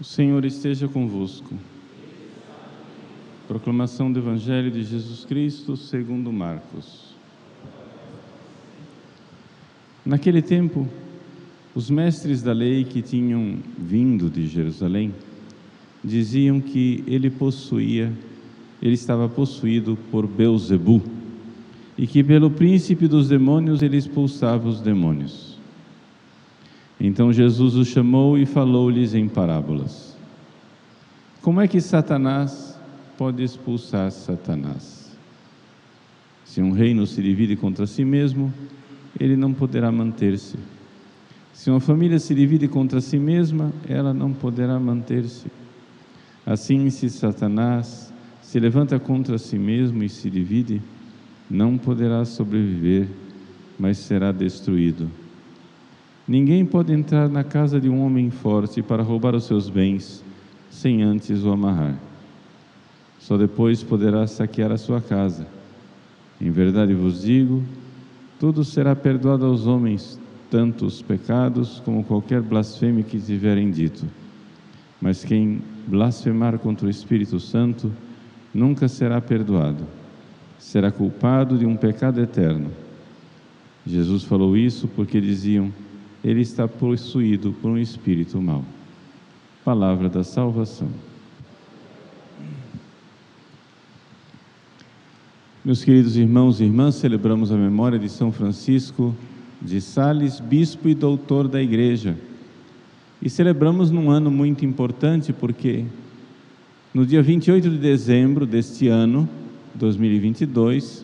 O Senhor esteja convosco. Proclamação do Evangelho de Jesus Cristo segundo Marcos. Naquele tempo, os mestres da lei que tinham vindo de Jerusalém diziam que ele estava possuído por Belzebu e que pelo príncipe dos demônios ele expulsava os demônios. Então Jesus os chamou e falou-lhes em parábolas. Como é que Satanás pode expulsar Satanás? Se um reino se divide contra si mesmo, ele não poderá manter-se. Se uma família se divide contra si mesma, ela não poderá manter-se. Assim, se Satanás se levanta contra si mesmo e se divide, não poderá sobreviver, mas será destruído. Ninguém pode entrar na casa de um homem forte para roubar os seus bens, sem antes o amarrar. Só depois poderá saquear a sua casa. Em verdade vos digo, tudo será perdoado aos homens, tanto os pecados como qualquer blasfêmia que tiverem dito. Mas quem blasfemar contra o Espírito Santo nunca será perdoado. Será culpado de um pecado eterno. Jesus falou isso porque diziam: ele está possuído por um espírito mau. Palavra da salvação. Meus queridos irmãos e irmãs, celebramos a memória de São Francisco de Sales, bispo e doutor da Igreja. E celebramos num ano muito importante, porque no dia 28 de dezembro deste ano, 2022,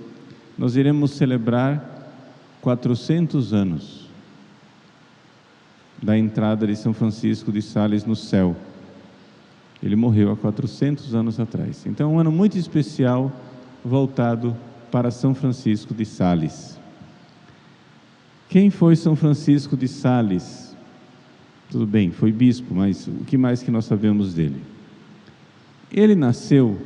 nós iremos celebrar 400 anos da entrada de São Francisco de Sales no céu. Ele morreu há 400 anos atrás. Então é um ano muito especial, voltado para São Francisco de Sales. Quem foi São Francisco de Sales? Tudo bem, foi bispo, mas o que mais que nós sabemos dele? Ele nasceu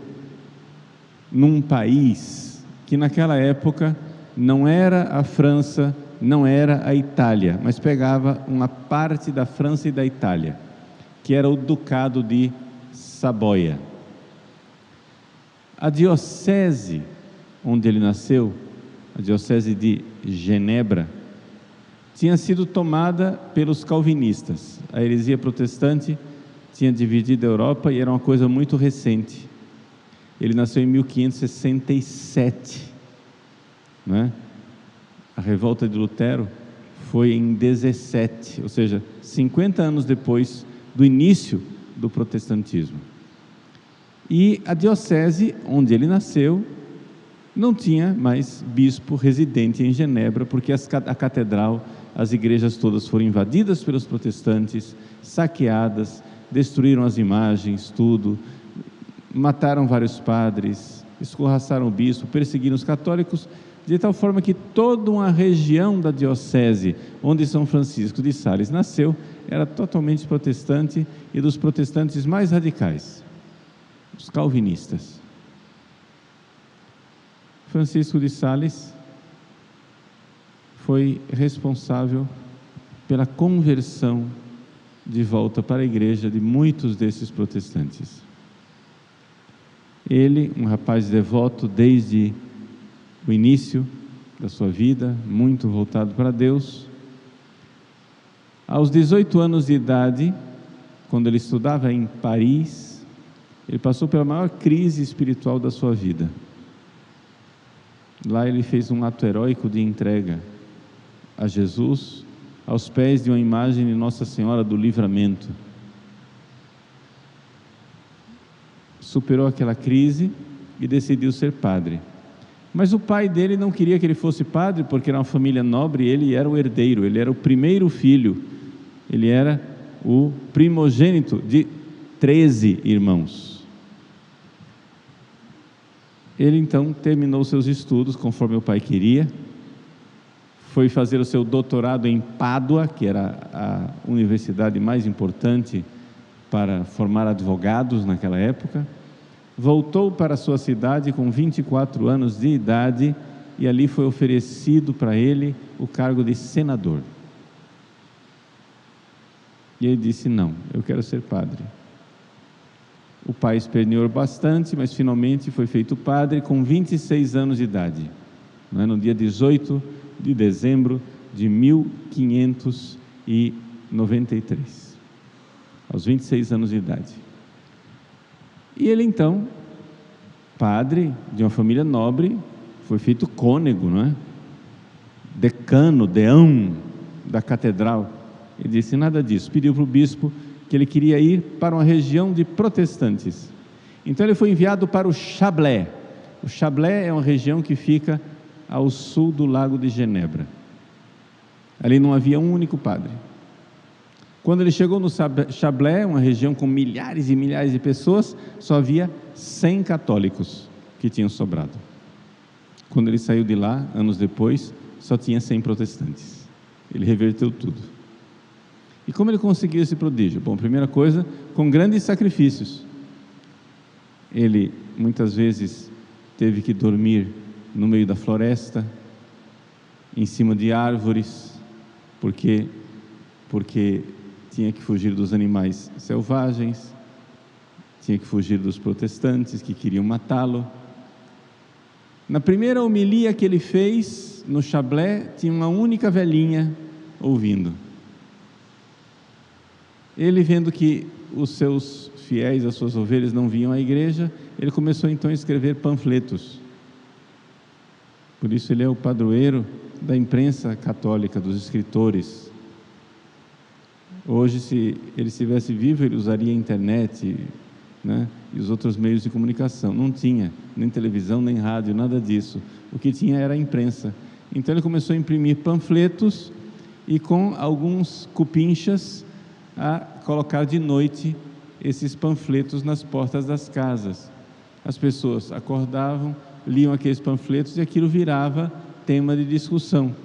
num país que naquela época não era a França, não era a Itália, mas pegava uma parte da França e da Itália, que era o Ducado de Saboia. A diocese onde ele nasceu, a diocese de Genebra, tinha sido tomada pelos calvinistas. A heresia protestante tinha dividido a Europa e era uma coisa muito recente. Ele nasceu em 1567, não é? A revolta de Lutero foi em 17, ou seja, 50 anos depois do início do protestantismo. E a diocese onde ele nasceu não tinha mais bispo residente em Genebra, porque a catedral, as igrejas todas foram invadidas pelos protestantes, saqueadas, destruíram as imagens, tudo, mataram vários padres, escorraçaram o bispo, perseguiram os católicos, de tal forma que toda uma região da diocese onde São Francisco de Sales nasceu era totalmente protestante, e dos protestantes mais radicais, os calvinistas. Francisco de Sales foi responsável pela conversão de volta para a igreja de muitos desses protestantes. Ele, um rapaz devoto desde o início da sua vida, muito voltado para Deus. Aos 18 anos de idade, quando ele estudava em Paris, ele passou pela maior crise espiritual da sua vida. Lá ele fez um ato heróico de entrega a Jesus, aos pés de uma imagem de Nossa Senhora do Livramento. Superou aquela crise e decidiu ser padre. Mas o pai dele não queria que ele fosse padre, porque era uma família nobre, e ele era o herdeiro, ele era o primeiro filho, ele era o primogênito de 13 irmãos. Ele então terminou seus estudos conforme o pai queria, foi fazer o seu doutorado em Pádua, que era a universidade mais importante para formar advogados naquela época. Voltou para a sua cidade com 24 anos de idade e ali foi oferecido para ele o cargo de senador. E ele disse: não, eu quero ser padre. pai esperneou bastante, mas finalmente foi feito padre com 26 anos de idade, no dia 18 de dezembro de 1593, aos 26 anos de idade. E ele então, padre de uma família nobre, foi feito cônego, não é? Decano, deão da catedral. Ele disse nada disso, pediu para o bispo que ele queria ir para uma região de protestantes. Então ele foi enviado para o Chablais. O Chablais é uma região que fica ao sul do lago de Genebra. Ali não havia um único padre. Quando ele chegou no Chablais, uma região com milhares e milhares de pessoas, só havia 100 católicos que tinham sobrado. Quando ele saiu de lá, anos depois, só tinha 100 protestantes. Ele reverteu tudo. E como ele conseguiu esse prodígio? Bom, primeira coisa, com grandes sacrifícios. Ele, muitas vezes, teve que dormir no meio da floresta, em cima de árvores, porque tinha que fugir dos animais selvagens, tinha que fugir dos protestantes que queriam matá-lo. Na primeira homilia que ele fez no Chablais, tinha uma única velhinha ouvindo. Ele, vendo que os seus fiéis, as suas ovelhas não vinham à igreja, ele começou então a escrever panfletos. Por isso ele é o padroeiro da imprensa católica, dos escritores. Hoje, se ele estivesse vivo, ele usaria a internet, né, e os outros meios de comunicação. Não tinha nem televisão, nem rádio, nada disso. O que tinha era a imprensa. Então ele começou a imprimir panfletos e, com alguns cupinchas, a colocar de noite esses panfletos nas portas das casas. As pessoas acordavam, liam aqueles panfletos e aquilo virava tema de discussão.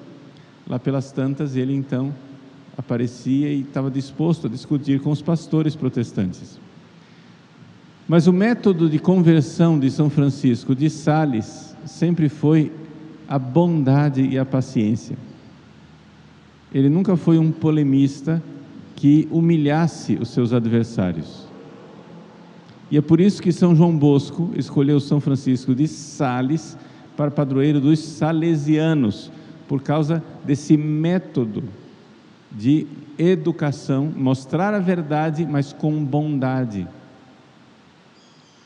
Lá pelas tantas, ele então aparecia e estava disposto a discutir com os pastores protestantes. Mas o método de conversão de São Francisco de Sales sempre foi a bondade e a paciência. Ele nunca foi um polemista que humilhasse os seus adversários. E é por isso que São João Bosco escolheu São Francisco de Sales para padroeiro dos salesianos, por causa desse método de educação, mostrar a verdade, mas com bondade,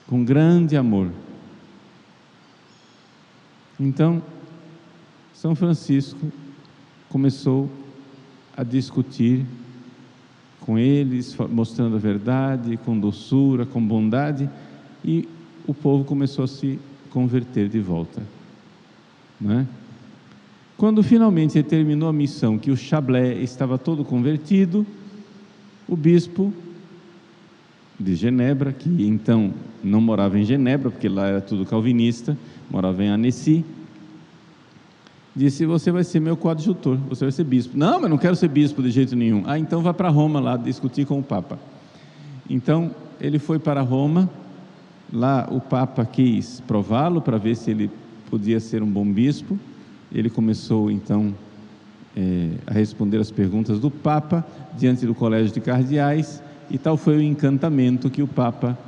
com grande amor. Então, São Francisco começou a discutir com eles, mostrando a verdade, com doçura, com bondade, e o povo começou a se converter de volta, não é? Quando finalmente ele terminou a missão, que o Chablais estava todo convertido, o bispo de Genebra, que então não morava em Genebra, porque lá era tudo calvinista, morava em Annecy, disse: você vai ser meu coadjutor, você vai ser bispo. Não, mas não quero ser bispo de jeito nenhum. Então vá para Roma lá discutir com o Papa. Então ele foi para Roma. Lá o Papa quis prová-lo para ver se ele podia ser um bom bispo. Ele começou então a responder as perguntas do Papa diante do colégio de cardeais, e tal foi o encantamento que o Papa,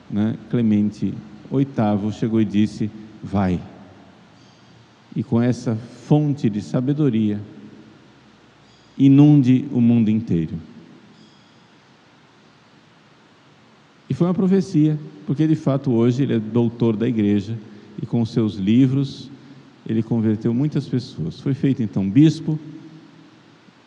né, Clemente VIII, chegou e disse: vai. E com essa fonte de sabedoria, inunde o mundo inteiro. E foi uma profecia, porque de fato hoje ele é doutor da igreja, e com os seus livros ele converteu muitas pessoas. Foi feito então bispo,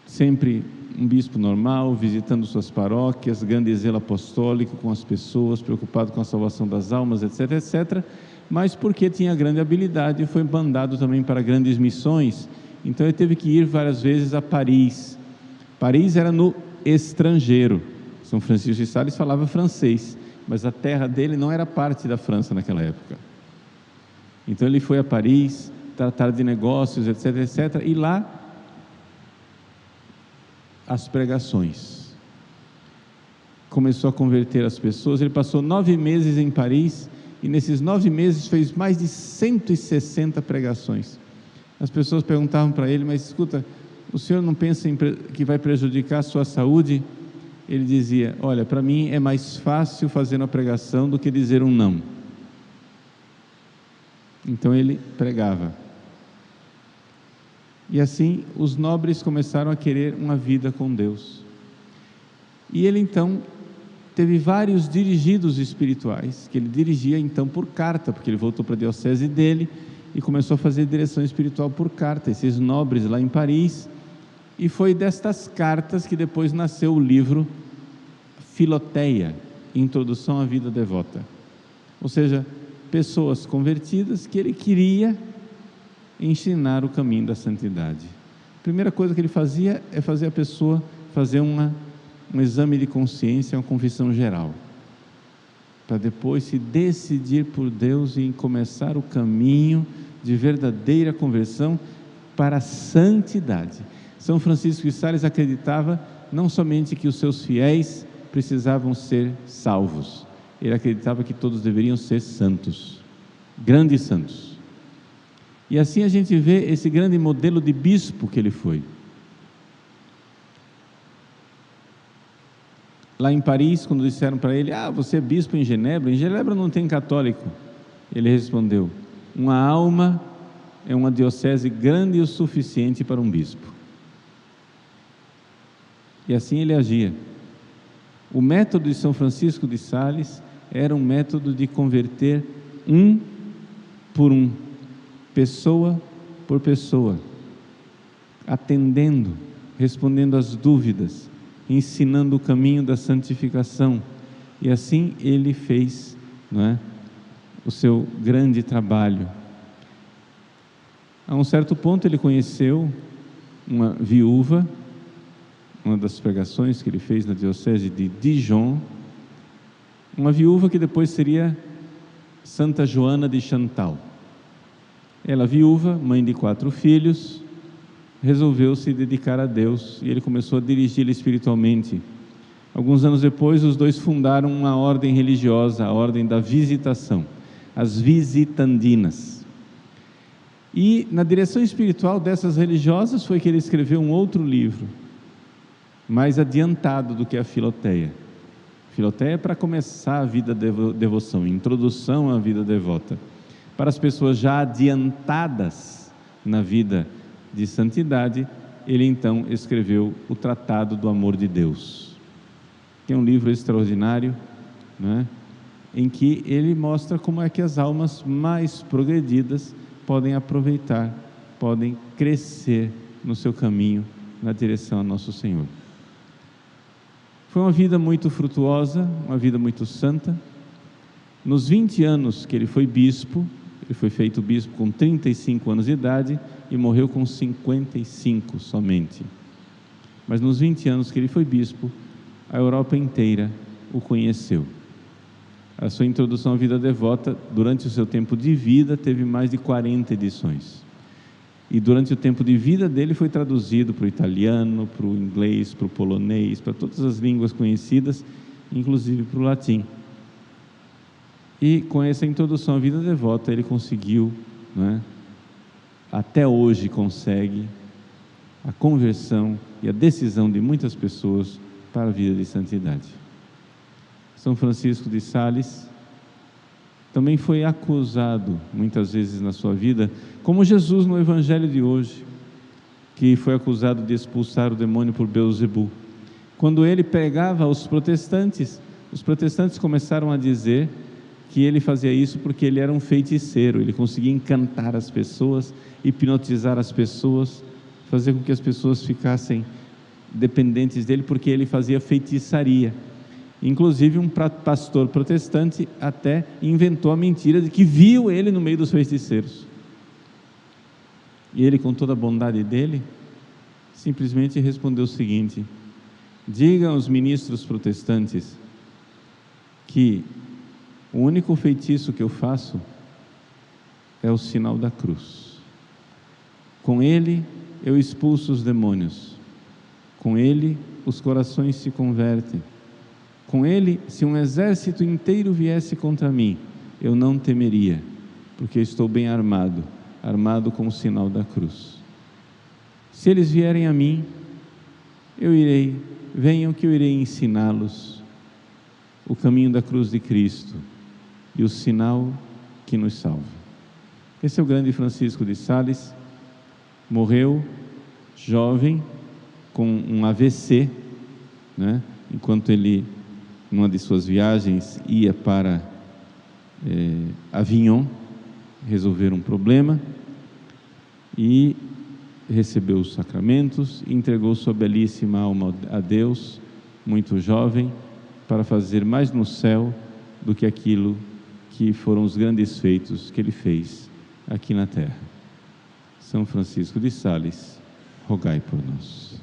sempre um bispo normal, visitando suas paróquias, grande zelo apostólico com as pessoas, preocupado com a salvação das almas, etc, etc, mas porque tinha grande habilidade, foi mandado também para grandes missões. Então ele teve que ir várias vezes a Paris. Paris era no estrangeiro. São Francisco de Sales falava francês, mas a terra dele não era parte da França naquela época. Então ele foi a Paris, tratar de negócios, etc, etc, e lá as pregações. Começou a converter as pessoas. Ele passou 9 meses em Paris, e nesses 9 meses fez mais de 160 pregações. As pessoas perguntavam para ele: mas escuta, o senhor não pensa que vai prejudicar a sua saúde? ele dizia: olha, para mim é mais fácil fazer uma pregação do que dizer um não. Então ele pregava. E assim os nobres começaram a querer uma vida com Deus. E ele então teve vários dirigidos espirituais, que ele dirigia então por carta, porque ele voltou para a diocese dele e começou a fazer direção espiritual por carta, esses nobres lá em Paris. E foi destas cartas que depois nasceu o livro Filoteia, Introdução à Vida Devota. Ou seja, pessoas convertidas que ele queria ensinar o caminho da santidade. A primeira coisa que ele fazia é fazer a pessoa fazer um exame de consciência, uma confissão geral, para depois se decidir por Deus e começar o caminho de verdadeira conversão para a santidade. São Francisco de Sales acreditava não somente que os seus fiéis precisavam ser salvos, ele acreditava que todos deveriam ser santos, grandes santos. E assim a gente vê esse grande modelo de bispo que ele foi. Lá em Paris, quando disseram para ele: você é bispo em Genebra não tem católico. Ele respondeu: uma alma é uma diocese grande o suficiente para um bispo. E assim ele agia. O método de São Francisco de Sales era um método de converter um por um, pessoa por pessoa, atendendo, respondendo às dúvidas, ensinando o caminho da santificação. E assim ele fez, o seu grande trabalho. A um certo ponto ele conheceu uma viúva, uma das pregações que ele fez na diocese de Dijon, uma viúva que depois seria Santa Joana de Chantal. Ela, viúva, mãe de 4 filhos, resolveu se dedicar a Deus e ele começou a dirigi-la espiritualmente. Alguns anos depois, os dois fundaram uma ordem religiosa, a Ordem da Visitação, as Visitandinas. E na direção espiritual dessas religiosas foi que ele escreveu um outro livro, mais adiantado do que a Filoteia. Filoteia é para começar a vida de devoção, introdução à vida devota. Para as pessoas já adiantadas na vida de santidade, ele então escreveu o Tratado do Amor de Deus, que é um livro extraordinário, em que ele mostra como é que as almas mais progredidas podem aproveitar, podem crescer no seu caminho na direção a Nosso Senhor. Foi uma vida muito frutuosa, uma vida muito santa. Nos 20 anos que ele foi bispo, ele foi feito bispo com 35 anos de idade e morreu com 55 somente. Mas nos 20 anos que ele foi bispo, a Europa inteira o conheceu. A sua introdução à vida devota, durante o seu tempo de vida, teve mais de 40 edições. E durante o tempo de vida dele foi traduzido para o italiano, para o inglês, para o polonês, para todas as línguas conhecidas, inclusive para o latim. E com essa introdução à vida devota ele conseguiu, até hoje consegue, a conversão e a decisão de muitas pessoas para a vida de santidade. São Francisco de Sales também foi acusado muitas vezes na sua vida, como Jesus no Evangelho de hoje, que foi acusado de expulsar o demônio por Beelzebu. Quando ele pregava aos protestantes, os protestantes começaram a dizer que ele fazia isso porque ele era um feiticeiro, ele conseguia encantar as pessoas, hipnotizar as pessoas, fazer com que as pessoas ficassem dependentes dele, porque ele fazia feitiçaria. Inclusive um pastor protestante até inventou a mentira de que viu ele no meio dos feiticeiros. E ele, com toda a bondade dele, simplesmente respondeu o seguinte: digam aos ministros protestantes que o único feitiço que eu faço é o sinal da cruz. Com ele eu expulso os demônios, com ele os corações se convertem. Com ele, se um exército inteiro viesse contra mim, eu não temeria, porque eu estou bem armado, armado com o sinal da cruz. Se eles vierem a mim, venham que eu irei ensiná-los o caminho da cruz de Cristo e o sinal que nos salva. Esse é o grande Francisco de Sales. Morreu jovem, com um AVC, né? Enquanto ele, numa de suas viagens, ia para Avignon resolver um problema, e recebeu os sacramentos, entregou sua belíssima alma a Deus, muito jovem, para fazer mais no céu do que aquilo que foram os grandes feitos que ele fez aqui na terra. São Francisco de Sales, rogai por nós.